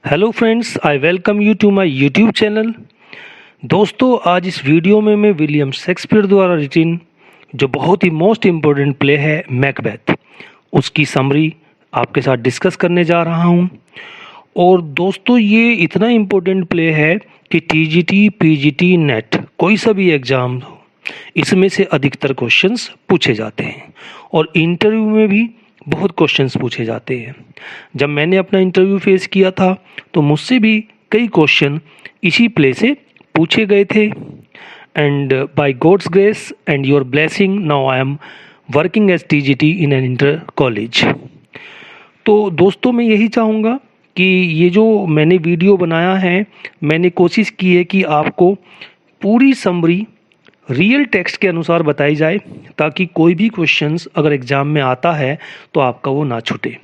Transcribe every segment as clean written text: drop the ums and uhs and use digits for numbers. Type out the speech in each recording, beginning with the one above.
Hello friends, I welcome you to my YouTube channel. दोस्तों, आज इस वीडियो में मैं विलियम शेक्सपियर द्वारा रिटिन जो बहुत ही मोस्ट इम्पोर्टेंट प्ले है मैकबेथ, उसकी समरी आपके साथ डिस्कस करने जा रहा हूं। और दोस्तों, ये इतना इम्पोर्टेंट प्ले है कि टीजीटी, पीजीटी, नेट कोई सा भी एग्ज़ाम हो, इसमें से अधिकतर क्वेश्चंस पूछे जाते हैं और इंटरव्यू में भी बहुत क्वेश्चंस पूछे जाते हैं। जब मैंने अपना इंटरव्यू फेस किया था तो मुझसे भी कई क्वेश्चन इसी प्ले से पूछे गए थे। And by God's grace and your blessing now I am working as TGT in an inter college. तो दोस्तों, मैं यही चाहूँगा कि ये जो मैंने वीडियो बनाया है, मैंने कोशिश की है कि आपको पूरी समरी रियल टेक्स्ट के अनुसार बताई जाए, ताकि कोई भी क्वेश्चंस अगर एग्ज़ाम में आता है तो आपका वो ना छूटे।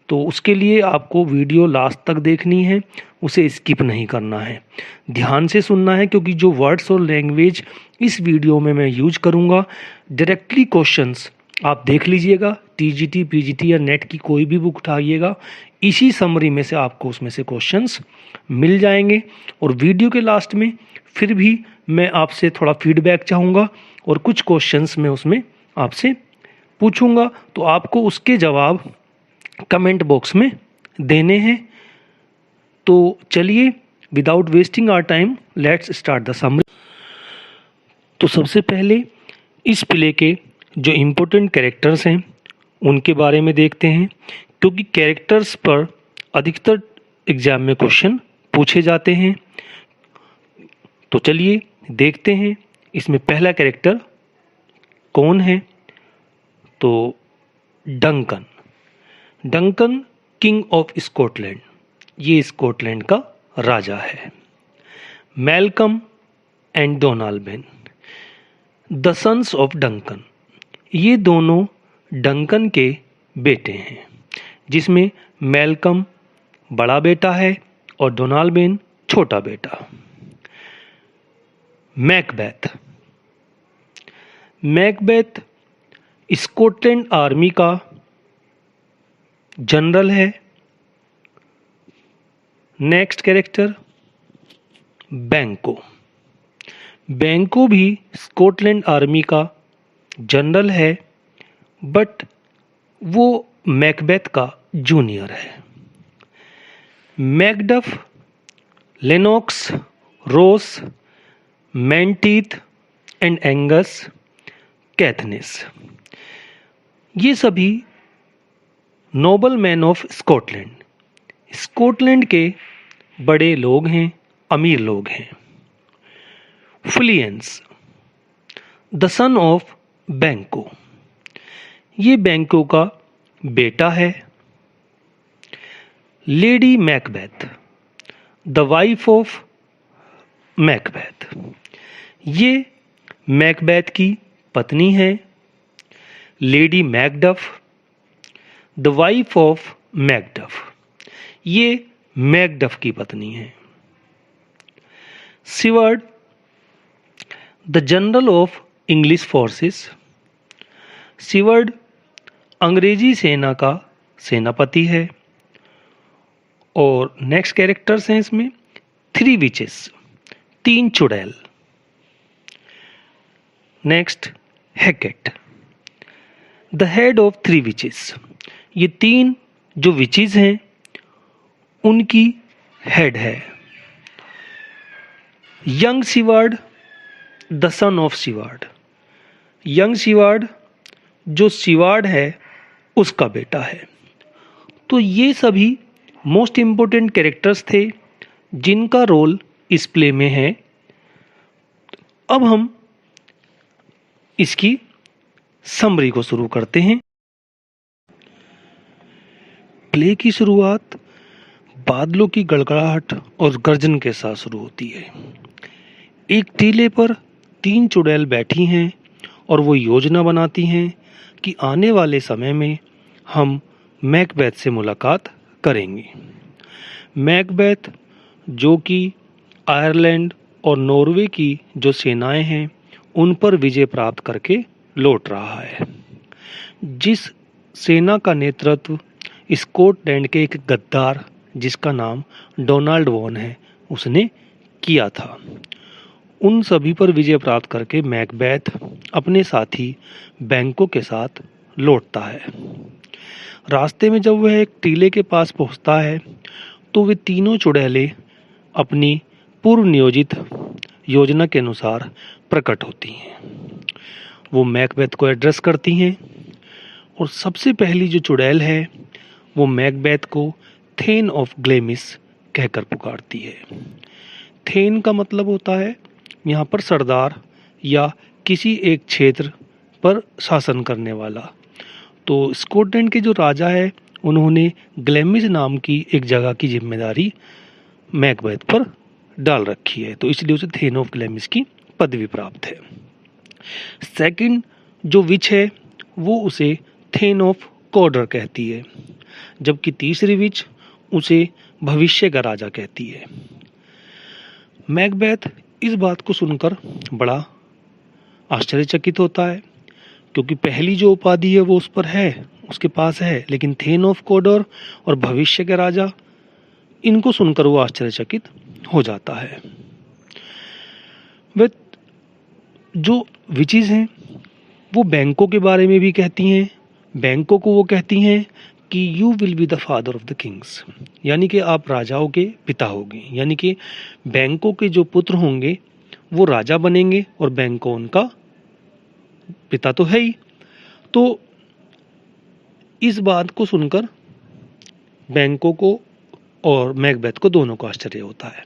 तो उसके लिए आपको वीडियो लास्ट तक देखनी है, उसे स्किप नहीं करना है, ध्यान से सुनना है, क्योंकि जो वर्ड्स और लैंग्वेज इस वीडियो में मैं यूज करूँगा, डायरेक्टली क्वेश्चंस आप देख लीजिएगा। टीजीटी, पीजीटी या नेट की कोई भी बुक उठाइएगा, इसी समरी में से आपको उसमें से क्वेश्चंस मिल जाएंगे। और वीडियो के लास्ट में फिर भी मैं आपसे थोड़ा फीडबैक चाहूँगा और कुछ क्वेश्चंस मैं उसमें आपसे पूछूंगा, तो आपको उसके जवाब कमेंट बॉक्स में देने हैं। तो चलिए, without wasting our time, let's start the summary. तो सबसे पहले इस प्ले के जो इम्पोर्टेंट कैरेक्टर्स हैं उनके बारे में देखते हैं, क्योंकि कैरेक्टर्स पर अधिकतर एग्जाम में क्वेश्चन पूछे जाते हैं। तो चलिए देखते हैं इसमें पहला कैरेक्टर कौन है। तो Duncan, Duncan king of Scotland, ये स्कॉटलैंड का राजा है। Malcolm and Donalbain, the sons of Duncan, ये दोनों डंकन के बेटे हैं, जिसमें मैल्कम बड़ा बेटा है और डोनाल्बेन छोटा बेटा। मैकबेथ, मैकबेथ स्कॉटलैंड आर्मी का जनरल है। नेक्स्ट कैरेक्टर बैंको, बैंको भी स्कॉटलैंड आर्मी का जनरल है, बट वो मैकबेथ का जूनियर है। Macduff, Lennox, Ross, Menteith and Angus Caithness, ये सभी noble man of Scotland, Scotland के बड़े लोग हैं, अमीर लोग हैं। फ्लियंस, द सन ऑफ बैंको, ये बैंको का बेटा है। Lady Macbeth, the wife of Macbeth, ये मैकबेथ की पत्नी है। Lady Macduff, the wife of Macduff, ये मैकडफ की पत्नी है। Siward, the general of English forces, Siward अंग्रेजी सेना का सेनापति है। और नेक्स्ट कैरेक्टर्स हैं इसमें थ्री विचेस, तीन चुड़ैल। Next हैकेट, the head of three witches, ये तीन जो विचेस हैं उनकी हेड है। Young Siward, the son of Siward, young Siward जो सिवार्ड है उसका बेटा है। तो ये सभी मोस्ट इम्पोर्टेंट कैरेक्टर्स थे जिनका रोल इस प्ले में है। अब हम इसकी समरी को शुरू करते हैं। प्ले की शुरुआत बादलों की गड़गड़ाहट और गर्जन के साथ शुरू होती है। एक टीले पर तीन चुड़ैल बैठी हैं और वो योजना बनाती हैं कि आने वाले समय में हम मैकबेथ से मुलाकात करेंगे। मैकबेथ, जो कि आयरलैंड और नॉर्वे की जो सेनाएं हैं उन पर विजय प्राप्त करके लौट रहा है, जिस सेना का नेतृत्व स्कॉटलैंड के एक गद्दार जिसका नाम डोनाल्ड वॉन है, उसने किया था। उन सभी पर विजय प्राप्त करके मैकबेथ अपने साथी बैंको के साथ लौटता है। रास्ते में जब वह एक टीले के पास पहुंचता है तो वे तीनों चुड़ैलें अपनी पूर्व नियोजित योजना के अनुसार प्रकट होती हैं। वो मैकबेथ को एड्रेस करती हैं और सबसे पहली जो चुड़ैल है वो मैकबेथ को थेन ऑफ ग्लेमिस कहकर पुकारती है। थेन का मतलब होता है यहाँ पर सरदार या किसी एक क्षेत्र पर शासन करने वाला। तो स्कॉटलैंड के जो राजा है उन्होंने ग्लेमिस नाम की एक जगह की जिम्मेदारी मैकबेथ पर डाल रखी है, तो इसलिए उसे थेन ऑफ ग्लेमिस की पदवी प्राप्त है। सेकंड जो विच है वो उसे थेन ऑफ कॉर्डर कहती है, जबकि तीसरी विच उसे भविष्य का राजा कहती है। मैकबेथ इस बात को सुनकर बड़ा आश्चर्यचकित होता है, क्योंकि पहली जो उपाधि है वो उस पर है, उसके पास है, लेकिन थेन ऑफ कॉर्डर और भविष्य के राजा, इनको सुनकर वो आश्चर्यचकित हो जाता है। वे जो विचेस हैं वो बैंको के बारे में भी कहती हैं। बैंको को वो कहती हैं कि you will be the father of the Kings, यानी कि आप राजाओं के पिता होंगे, यानी कि बैंको के जो पुत्र होंगे वो राजा बनेंगे और बैंको उनका पिता तो है ही। तो इस बात को सुनकर बैंको को और मैकबेथ को दोनों को आश्चर्य होता है।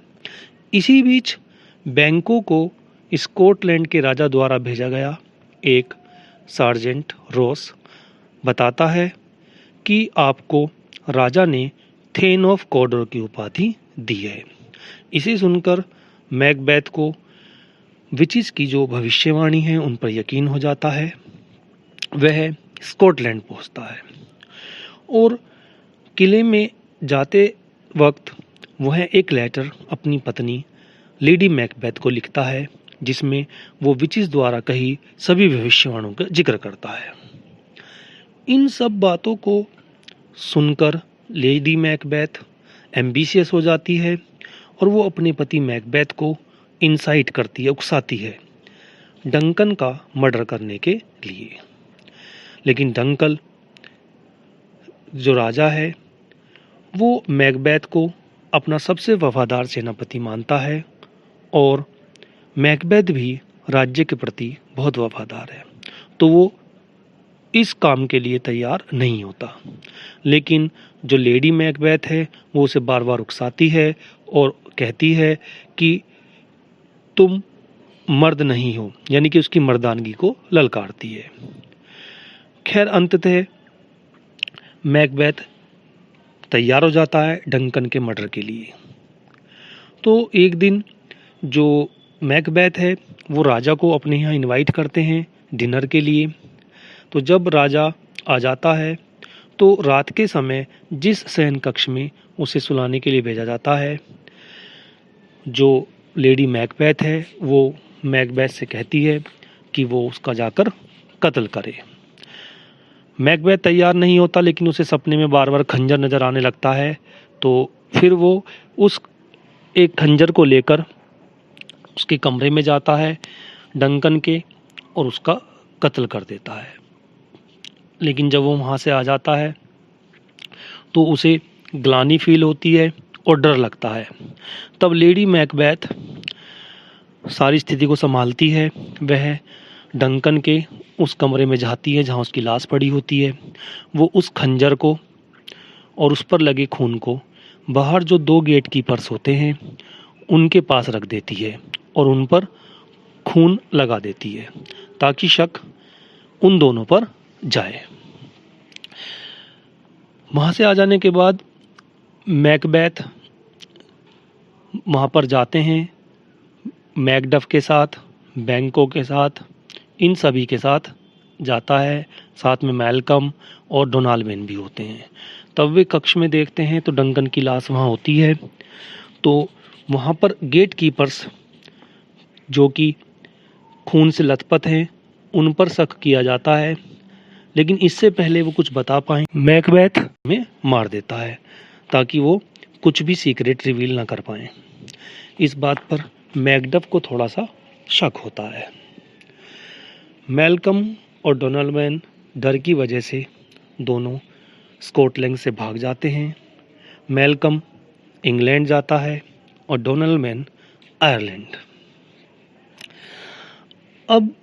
इसी बीच बैंको को स्कॉटलैंड के राजा द्वारा भेजा गया एक सार्जेंट रॉस बताता है कि आपको राजा ने थेन ऑफ कॉर्डर की उपाधि दी है। इसे सुनकर मैकबेथ को विचेस की जो भविष्यवाणी है उन पर यकीन हो जाता है। वह स्कॉटलैंड पहुंचता है और किले में जाते वक्त वह एक लेटर अपनी पत्नी लेडी मैकबेथ को लिखता है, जिसमें वो विचेस द्वारा कही सभी भविष्यवाणियों का जिक्र करता है। इन सब बातों को सुनकर लेडी मैकबेथ एम्बिशियस हो जाती है और वो अपने पति मैकबेथ को इंसाइट करती है, उकसाती है डंकन का मर्डर करने के लिए। लेकिन डंकन जो राजा है वो मैकबेथ को अपना सबसे वफादार सेनापति मानता है और मैकबेथ भी राज्य के प्रति बहुत वफादार है, तो वो इस काम के लिए तैयार नहीं होता। लेकिन जो लेडी मैकबेथ है वो उसे बार बार उकसाती है और कहती है कि तुम मर्द नहीं हो, यानी कि उसकी मर्दानगी को ललकारती है। खैर अंततः मैकबेथ तैयार हो जाता है डंकन के मर्डर के लिए। तो एक दिन जो मैकबेथ है वो राजा को अपने यहाँ इनवाइट करते हैं डिनर के लिए। तो जब राजा आ जाता है तो रात के समय जिस शयन कक्ष में उसे सुलाने के लिए भेजा जाता है, जो लेडी मैकबेथ है वो मैकबेथ से कहती है कि वो उसका जाकर कत्ल करे। मैकबेथ तैयार नहीं होता, लेकिन उसे सपने में बार बार खंजर नज़र आने लगता है। तो फिर वो उस एक खंजर को लेकर उसके कमरे में जाता है डंकन के और उसका कत्ल कर देता है। लेकिन जब वो वहाँ से आ जाता है तो उसे ग्लानि फील होती है और डर लगता है। तब लेडी मैकबेथ सारी स्थिति को संभालती है। वह डंकन के उस कमरे में जाती है जहाँ उसकी लाश पड़ी होती है। वो उस खंजर को और उस पर लगे खून को बाहर जो 2 गेट कीपर्स होते हैं उनके पास रख देती है और उन पर खून लगा देती है ताकि शक उन दोनों पर जाए। वहाँ से आ जाने के बाद मैकबेथ वहाँ पर जाते हैं मैकडफ के साथ, बैंको के साथ, इन सभी के साथ जाता है। साथ में मैल्कम और डोनाल्ड भी होते हैं। तब वे कक्ष में देखते हैं तो डंकन की लाश वहाँ होती है। तो वहाँ पर गेट कीपर्स जो कि खून से लथपथ हैं उन पर शक किया जाता है, लेकिन इससे पहले वो कुछ बता पाएं मैकबेथ में मार देता है ताकि वो कुछ भी सीक्रेट रिवील ना कर पाएं। इस बात पर मैकडफ को थोड़ा सा शक होता है। मैल्कम और डोनाल्डमैन डर की वजह से दोनों स्कॉटलैंड से भाग जाते हैं। मैल्कम इंग्लैंड जाता है और डोनाल्डमैन आयरलैंड। अब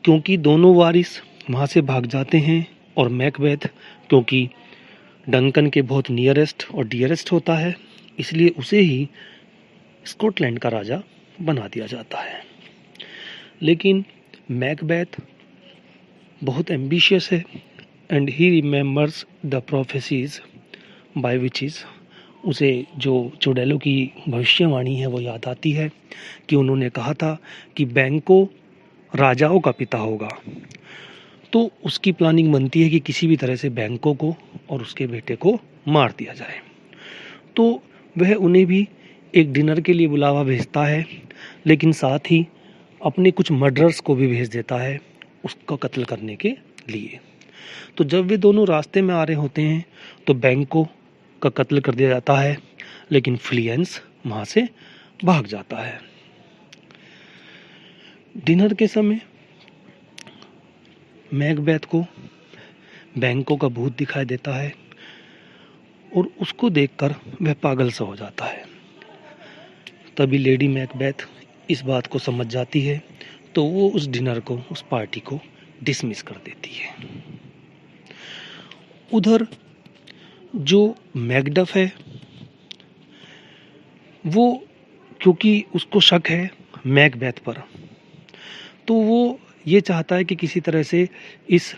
क्योंकि दोनों वारिस वहाँ से भाग जाते हैं और मैकबेथ क्योंकि डंकन के बहुत नियरेस्ट और डियरेस्ट होता है, इसलिए उसे ही स्कॉटलैंड का राजा बना दिया जाता है। लेकिन मैकबेथ बहुत एम्बिशियस है and he remembers the prophecies by witches. उसे जो चुड़ैलों की भविष्यवाणी है वो याद आती है कि उन्होंने कहा था कि बैंको राजाओं का पिता होगा। तो उसकी प्लानिंग बनती है कि किसी भी तरह से बैंको को और उसके बेटे को मार दिया जाए। तो वह उन्हें भी एक डिनर के लिए बुलावा भेजता है, लेकिन साथ ही अपने कुछ मर्डरर्स को भी भेज देता है उसको कत्ल करने के लिए। तो जब वे दोनों रास्ते में आ रहे होते हैं तो बैंको का कत्ल कर दिया जाता है, लेकिन फ्लियंस वहाँ से भाग जाता है। डिनर के समय मैकबेथ को बैंको का भूत दिखाई देता है और उसको देखकर वह पागल सा हो जाता है। तभी लेडी मैकबेथ इस बात को समझ जाती है, तो वो उस डिनर को, उस पार्टी को डिसमिस कर देती है। उधर जो मैकडफ है वो, क्योंकि उसको शक है मैकबेथ पर, तो वो ये चाहता है कि किसी तरह से इस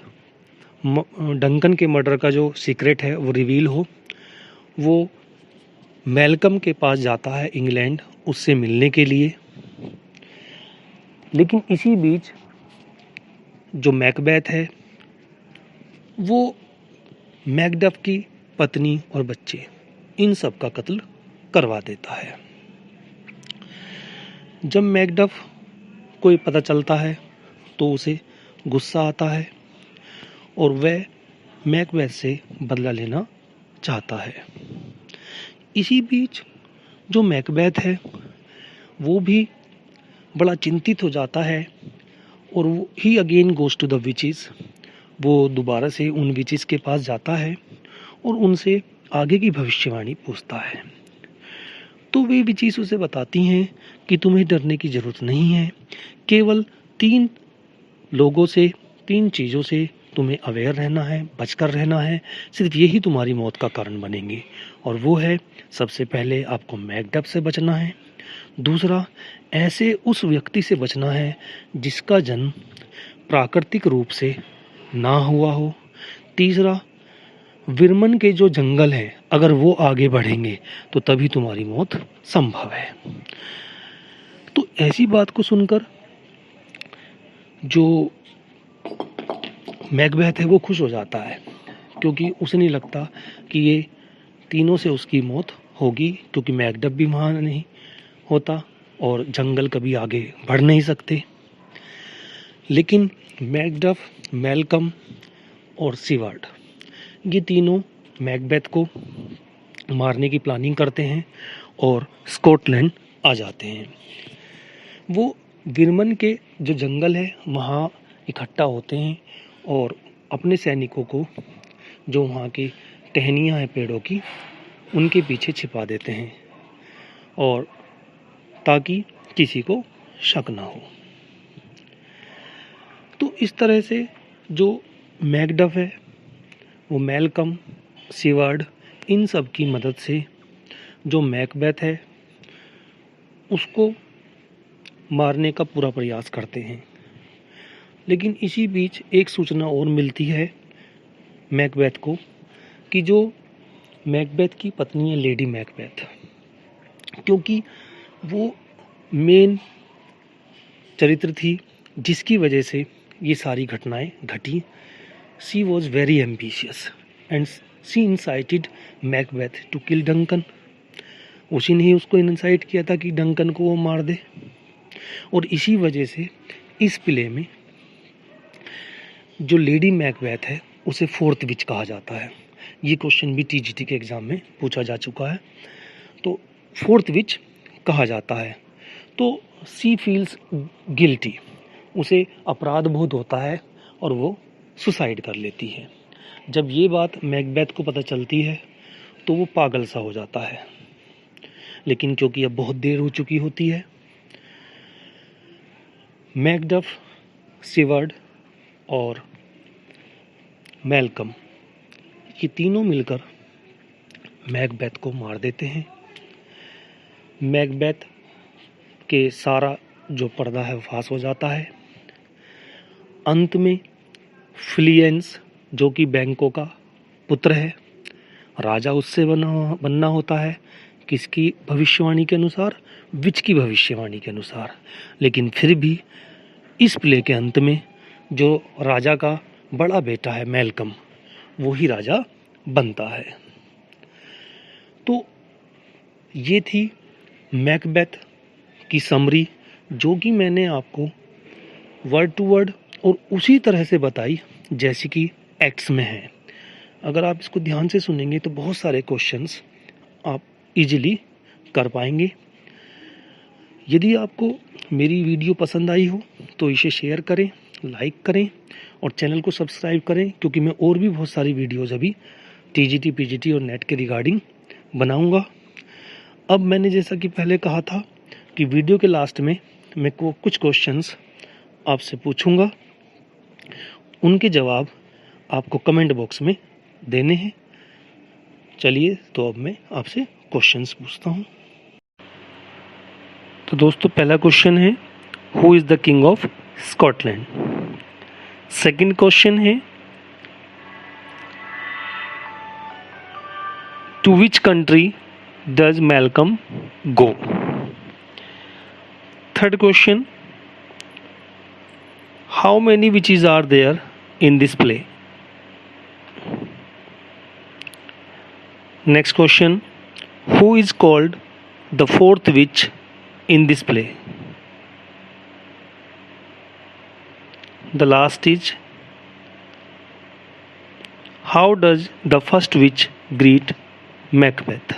डंकन के मर्डर का जो सीक्रेट है वो रिवील हो। वो मैल्कम के पास जाता है इंग्लैंड उससे मिलने के लिए। लेकिन इसी बीच जो मैकबेथ है वो मैकडफ की पत्नी और बच्चे इन सब का कत्ल करवा देता है। जब मैकडफ को ये पता चलता है तो उसे गुस्सा आता है और वह मैकबेथ से बदला लेना चाहता है। इसी बीच जो मैकबेथ है वो भी बड़ा चिंतित हो जाता है और he again goes to the witches. वो दोबारा से उन विचेस के पास जाता है और उनसे आगे की भविष्यवाणी पूछता है। तो वे विचेस उसे बताती हैं कि तुम्हें डरने की ज़रूरत नहीं है, केवल 3 लोगों से, 3 चीज़ों से तुम्हें अवेयर रहना है, बचकर रहना है। सिर्फ यही तुम्हारी मौत का कारण बनेंगे। और वो है, सबसे पहले आपको मैकडफ से बचना है, दूसरा ऐसे उस व्यक्ति से बचना है जिसका जन्म प्राकृतिक रूप से ना हुआ हो, तीसरा विरमन के जो जंगल है अगर वो आगे बढ़ेंगे तो तभी तुम्हारी मौत संभव है। तो ऐसी बात को सुनकर जो मैकबेथ है वो खुश हो जाता है, क्योंकि उसे नहीं लगता कि ये तीनों से उसकी मौत होगी, क्योंकि मैकडफ भी वहाँ नहीं होता और जंगल कभी आगे बढ़ नहीं सकते। लेकिन मैकडफ, मैल्कम और सीवार्ड, ये तीनों मैकबेथ को मारने की प्लानिंग करते हैं और स्कॉटलैंड आ जाते हैं। वो विरमन के जो जंगल है वहाँ इकट्ठा होते हैं और अपने सैनिकों को, जो वहाँ की टहनियाँ हैं पेड़ों की, उनके पीछे छिपा देते हैं और ताकि किसी को शक ना हो। तो इस तरह से जो मैकडफ है वो मैल्कम, सीवार्ड, इन सब की मदद से जो मैकबेथ है उसको मारने का पूरा प्रयास करते हैं। लेकिन इसी बीच एक सूचना और मिलती है मैकबेथ को कि जो मैकबेथ की पत्नी है लेडी मैकबेथ, क्योंकि वो मेन चरित्र थी जिसकी वजह से ये सारी घटनाएं घटी। She was very ambitious and she incited Macbeth to kill Duncan. उसी ने ही उसको इंसाइट किया था कि डंकन को वो मार दे। और इसी वजह से इस प्ले में जो लेडी मैकबेथ है उसे 4th विच कहा जाता है, ये क्वेश्चन भी टीजीटी के एग्ज़ाम में पूछा जा चुका है। तो फोर्थ विच कहा जाता है, तो सी फील्स गिल्टी, उसे अपराध बोध होता है और वो सुसाइड कर लेती है। जब ये बात मैकबेथ को पता चलती है तो वो पागल सा हो जाता है, लेकिन क्योंकि अब बहुत देर हो चुकी होती है, मैकडफ, सिवर्ड और मैल्कम ये तीनों मिलकर मैकबेथ को मार देते हैं। मैकबेथ के सारा जो पर्दा है वो फांस हो जाता है। अंत में फिलियंस, जो कि बैंकों का पुत्र है, राजा उससे बनना होता है। किसकी भविष्यवाणी के अनुसार? विच की भविष्यवाणी के अनुसार। लेकिन फिर भी इस प्ले के अंत में जो राजा का बड़ा बेटा है मैल्कम, वो ही राजा बनता है। तो ये थी मैकबेथ की समरी, जो कि मैंने आपको वर्ड टू वर्ड और उसी तरह से बताई जैसे कि एक्ट्स में है। अगर आप इसको ध्यान से सुनेंगे तो बहुत सारे क्वेश्चंस आप इजीली कर पाएंगे। यदि आपको मेरी वीडियो पसंद आई हो तो इसे शेयर करें, लाइक करें और चैनल को सब्सक्राइब करें, क्योंकि मैं और भी बहुत सारी वीडियोज़ अभी टीजीटी, पीजीटी और नेट के रिगार्डिंग बनाऊंगा। अब मैंने जैसा कि पहले कहा था कि वीडियो के लास्ट में मैं कुछ क्वेश्चंस आपसे पूछूंगा, उनके जवाब आपको कमेंट बॉक्स में देने हैं। चलिए तो अब मैं आपसे क्वेश्चंस पूछता हूं। तो दोस्तों पहला क्वेश्चन है, who is the king of Scotland. Second question है, to which country does Malcolm go. Third question, how many witches are there in this play. Next question, who is called the fourth witch in this play. The last is, how does the first witch greet Macbeth?